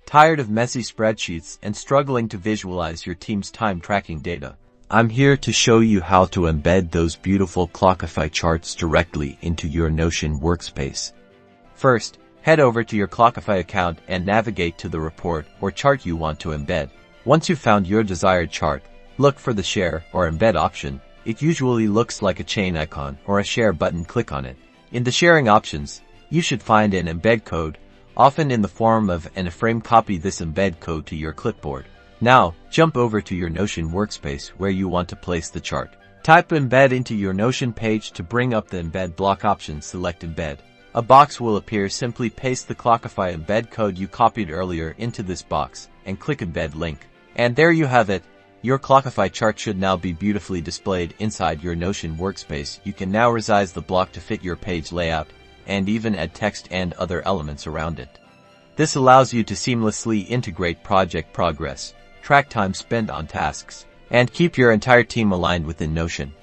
Tired of messy spreadsheets and struggling to visualize your team's time tracking data? I'm here to show you how to embed those beautiful Clockify charts directly into your Notion workspace. First, head over to your Clockify account and navigate to the report or chart you want to embed. Once you've found your desired chart, look for the Share or Embed option. It usually looks like a chain icon or a share button. Click on it. In the sharing options, you should find an embed code, often in the form of an iframe. Copy this embed code to your clipboard. Now, jump over to your Notion workspace where you want to place the chart. Type Embed into your Notion page. To bring up the Embed block option, select Embed. A box will appear. Simply paste the Clockify embed code you copied earlier into this box and click Embed Link. And there you have it. Your Clockify chart should now be beautifully displayed inside your Notion workspace. You can now resize the block to fit your page layout and even add text and other elements around it. This allows you to seamlessly integrate project progress, track time spent on tasks, and keep your entire team aligned within Notion.